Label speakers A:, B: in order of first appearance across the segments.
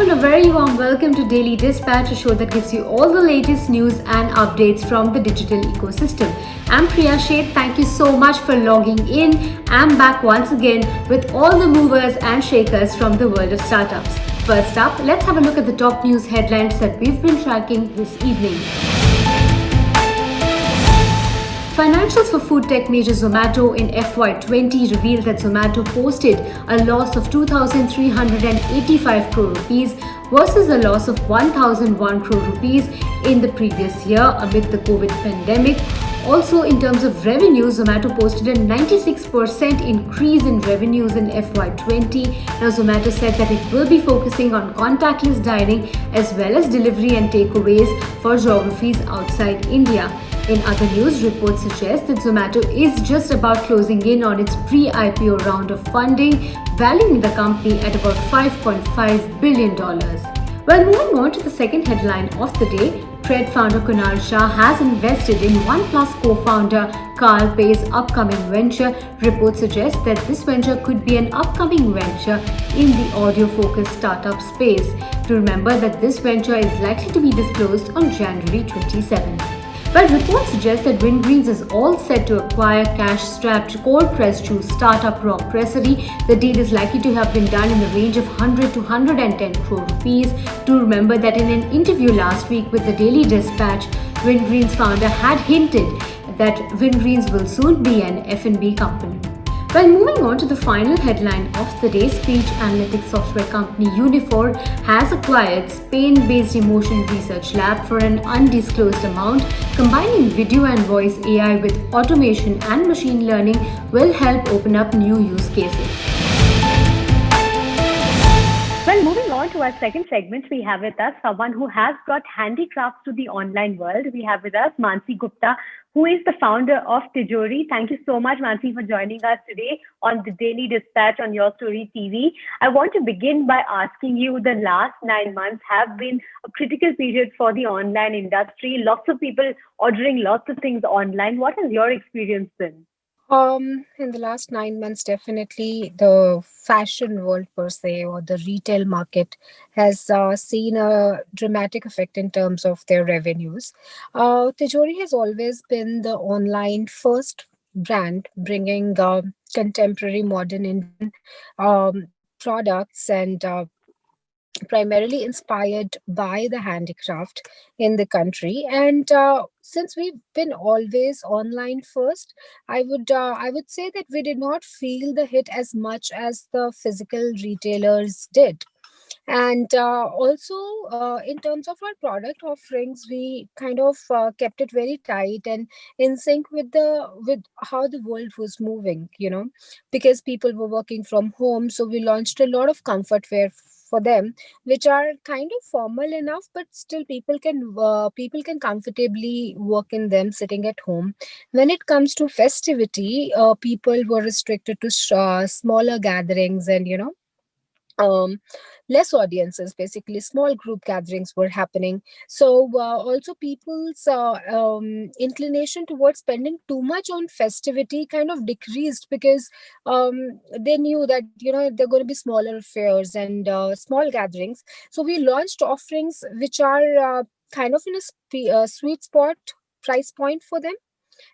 A: and a very warm welcome to Daily Dispatch, a show that gives you all the latest news and updates from the digital ecosystem. I'm Priya Sheth. Thank you so much for logging in. I'm back once again with all the movers and shakers from the world of startups. First up, let's have a look at the top news headlines that we've been tracking this evening. Financials for food tech major Zomato in FY20 revealed that Zomato posted a loss of 2,385 crore rupees versus a loss of 1,001 crore rupees in the previous year amid the COVID pandemic. Also, in terms of revenue, Zomato posted a 96% increase in revenues in FY20. Now, Zomato said that it will be focusing on contactless dining as well as delivery and takeaways for geographies outside India. In other news, reports suggest that Zomato is just about closing in on its pre-IPO round of funding, valuing the company at about $5.5 billion. Well, moving on to the second headline of the day, Tread founder Kunal Shah has invested in OnePlus co-founder Carl Pei's upcoming venture. Reports suggest that this venture could be an upcoming venture in the audio-focused startup space. To remember that this venture is likely to be disclosed on January 27. But reports suggest that Wingreens is all set to acquire cash-strapped cold pressed shoe startup Pressery. The deal is likely to have been done in the range of 100 to 110 crore rupees. Do remember that in an interview last week with the Daily Dispatch, Wingreens founder had hinted that Wingreens will soon be an F&B company. Well, moving on to the final headline of the day, speech analytics software company Uniphore has acquired Spain-based emotion research lab for an undisclosed amount. Combining video and voice AI with automation and machine learning will help open up new use cases.
B: Well, moving on to our second segment, we have with us someone who has brought handicrafts to the online world. We have with us Mansi Gupta, who is the founder of Tjori. Thank you so much, Mansi, for joining us today on the Daily Dispatch on YourStory TV. I want to begin by asking you, the last 9 months have been a critical period for the online industry. Lots of people ordering lots of things online. What has your experience been?
C: In the last 9 months, definitely the fashion world per se, or the retail market, has seen a dramatic effect in terms of their revenues. Tjori has always been the online first brand, bringing contemporary modern Indian products and primarily inspired by the handicraft in the country. And since we've been always online first, I would say that we did not feel the hit as much as the physical retailers did. And also, in terms of our product offerings, we kind of kept it very tight and in sync with the with how the world was moving, because people were working from home. So we launched a lot of comfort wear for them, which are kind of formal enough, but still people can comfortably work in them sitting at home. When it comes to festivity, people were restricted to smaller gatherings, and um, less audiences, basically small group gatherings were happening. So also people's inclination towards spending too much on festivity kind of decreased, because they knew that they're going to be smaller affairs and small gatherings. So we launched offerings which are kind of in a sweet spot price point for them,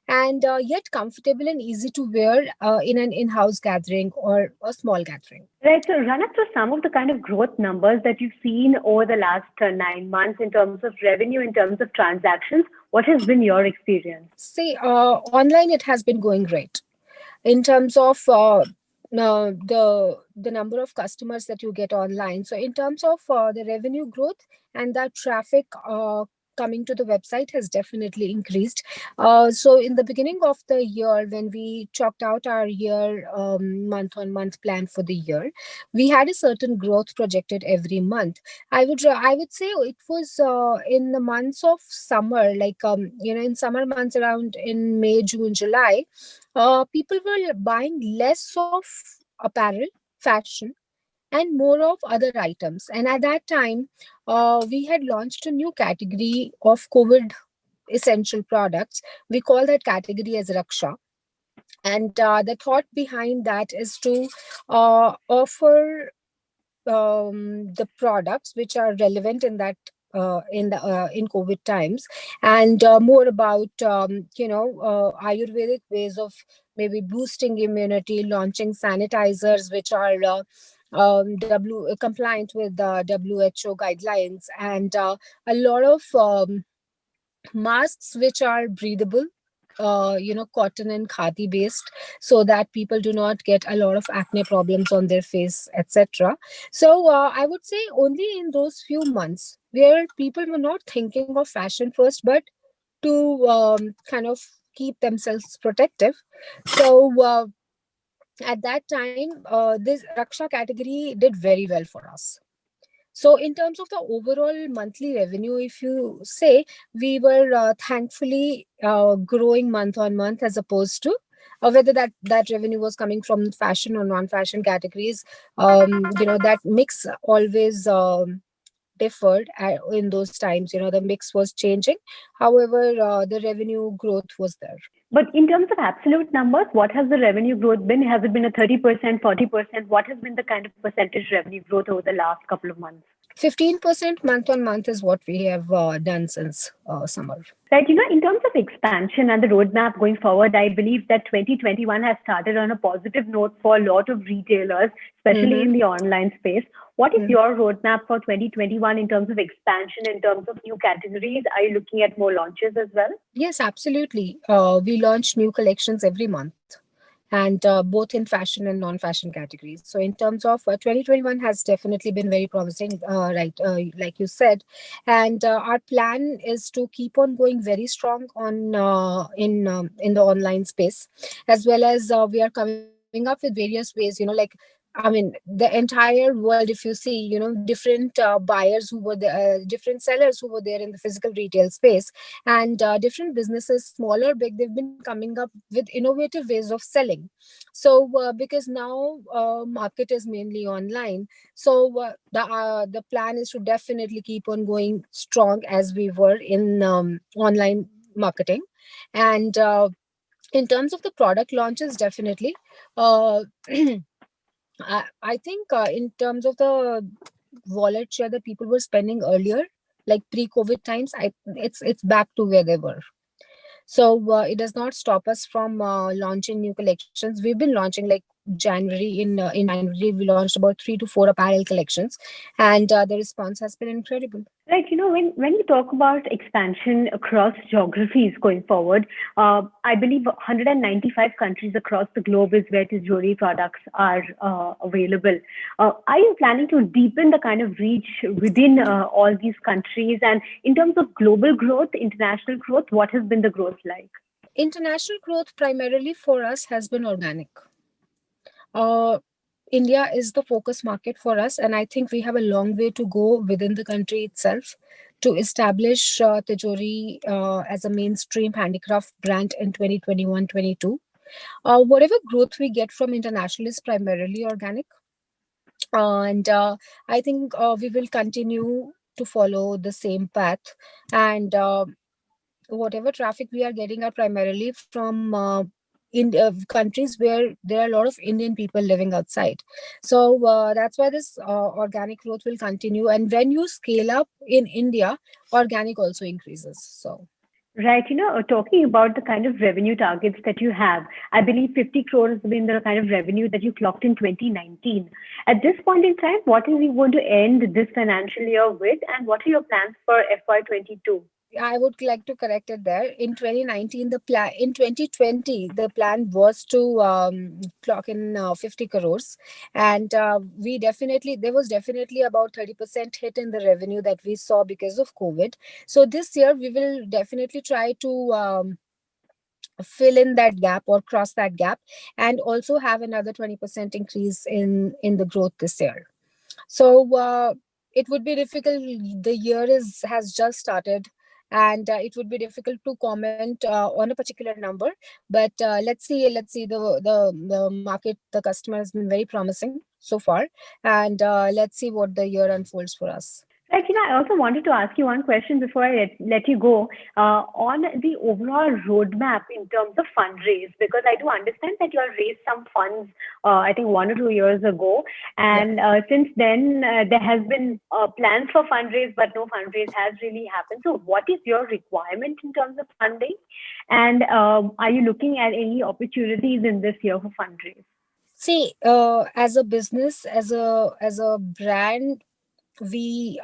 C: and yet comfortable and easy to wear in an in-house gathering or a small gathering.
B: Right. So run us through some of the kind of growth numbers that you've seen over the last 9 months in terms of revenue, in terms of transactions. What has been your experience?
C: See, online it has been going great in terms of the number of customers that you get online. So in terms of the revenue growth and that traffic coming to the website has definitely increased. So in the beginning of the year, when we chalked out our year month-on-month plan for the year, we had a certain growth projected every month. I would say it was in the months of summer, like in summer months around in May, June, July, people were buying less of apparel, fashion, and more of other items. And at that time, we had launched a new category of COVID essential products. We call that category as Raksha. And the thought behind that is to offer the products which are relevant in that in COVID times, and more about Ayurvedic ways of maybe boosting immunity, launching sanitizers which are compliant with the WHO guidelines, and a lot of masks which are breathable, cotton and khadi based, so that people do not get a lot of acne problems on their face, etc. So I would say only in those few months where people were not thinking of fashion first, but to kind of keep themselves protective. So at that time, this Raksha category did very well for us. So, in terms of the overall monthly revenue, if you say, we were thankfully growing month on month, as opposed to whether that revenue was coming from fashion or non-fashion categories. That mix always differed in those times. The mix was changing. However, the revenue growth was there.
B: But in terms of absolute numbers, what has the revenue growth been? Has it been a 30%, 40%? What has been the kind of percentage revenue growth over the last couple of months?
C: 15% month on month is what we have done since summer.
B: Right. In terms of expansion and the roadmap going forward, I believe that 2021 has started on a positive note for a lot of retailers, especially in the online space. What is your roadmap for 2021 in terms of expansion, in terms of new categories? Are you looking at more launches as well?
C: Yes, absolutely. We launch new collections every month, and both in fashion and non-fashion categories. So in terms of 2021 has definitely been very promising, right? Like you said, and our plan is to keep on going very strong on in the online space, as well as we are coming up with various ways. The entire world, if you see, different buyers who were different sellers who were there in the physical retail space, and different businesses, smaller, big, they've been coming up with innovative ways of selling. So because now market is mainly online, so the plan is to definitely keep on going strong as we were in online marketing. And in terms of the product launches, definitely uh, I think in terms of the wallet share that people were spending earlier, like pre-COVID times, it's back to where they were. So it does not stop us from launching new collections. We've been launching like January. In January, we launched about 3 to 4 apparel collections, and the response has been incredible.
B: Right. When you talk about expansion across geographies going forward, I believe 195 countries across the globe is where Tjori products are available. Are you planning to deepen the kind of reach within all these countries? And in terms of global growth, international growth, what has been the growth like?
C: International growth primarily for us has been organic. Uh, India is the focus market for us, and I think we have a long way to go within the country itself to establish Tjori as a mainstream handicraft brand in 2021-22. Whatever growth we get from international is primarily organic, and I think we will continue to follow the same path. And whatever traffic we are getting are primarily from in countries where there are a lot of Indian people living outside. So that's why this organic growth will continue. And when you scale up in India, organic also increases. So.
B: Right. Talking about the kind of revenue targets that you have, I believe 50 crores has been the kind of revenue that you clocked in 2019. At this point in time, what is you going to end this financial year with, and what are your plans for FY22?
C: I would like to correct it there. In 2019, the plan in 2020, the plan was to clock in 50 crores, and we definitely there was definitely about 30% hit in the revenue that we saw because of COVID. So this year we will definitely try to fill in that gap or cross that gap, and also have another 20% increase in the growth this year. So it would be difficult. The year is has just started, and it would be difficult to comment on a particular number. But let's see. Let's see. The market, the customer has been very promising so far, and let's see what the year unfolds for us.
B: Like, I also wanted to ask you one question before I let you go on the overall roadmap in terms of fundraise, because I do understand that you all raised some funds, I think 1 or 2 years ago.
C: Yeah.
B: And since then, there has been plans for fundraise, but no fundraise has really happened. So what is your requirement in terms of funding? And are you looking at any opportunities in this year for fundraise?
C: See, as a business, as a brand, we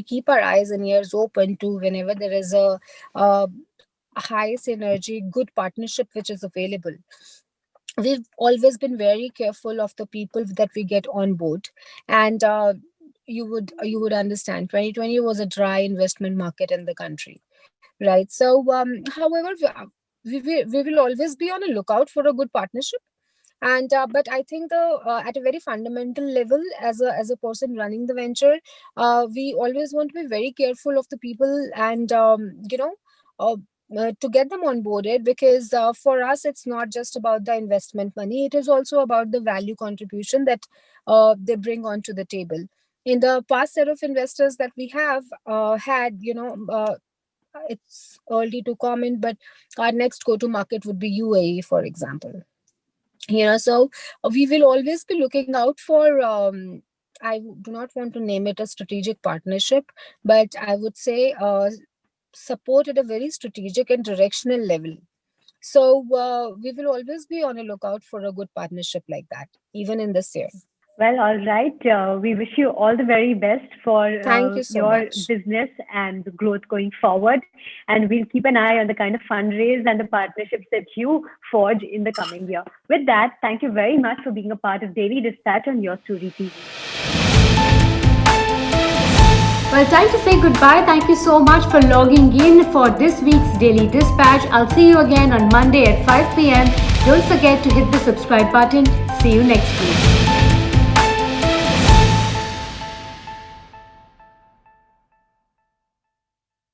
C: keep our eyes and ears open to whenever there is a high synergy, good partnership which is available. We've always been very careful of the people that we get on board, and you would understand 2020 was a dry investment market in the country, right? So however, we will always be on a lookout for a good partnership. And but I think the at a very fundamental level, as a person running the venture, we always want to be very careful of the people, and uh, to get them onboarded, because for us it's not just about the investment money, it is also about the value contribution that they bring onto the table. In the past set of investors that we have had, it's early to comment, but our next go to market would be UAE, for example. So we will always be looking out for I do not want to name it a strategic partnership, but I would say support at a very strategic and directional level. So we will always be on a lookout for a good partnership like that, even in this year.
B: Well, all right. We wish you all the very best for
C: Thank you so
B: your
C: much.
B: business and the growth going forward. And we'll keep an eye on the kind of fundraise and the partnerships that you forge in the coming year. With that, thank you very much for being a part of Daily Dispatch on Your Story TV.
A: Well, time to say goodbye. Thank you so much for logging in for this week's Daily Dispatch. I'll see you again on Monday at 5 p.m. Don't forget to hit the subscribe button. See you next week.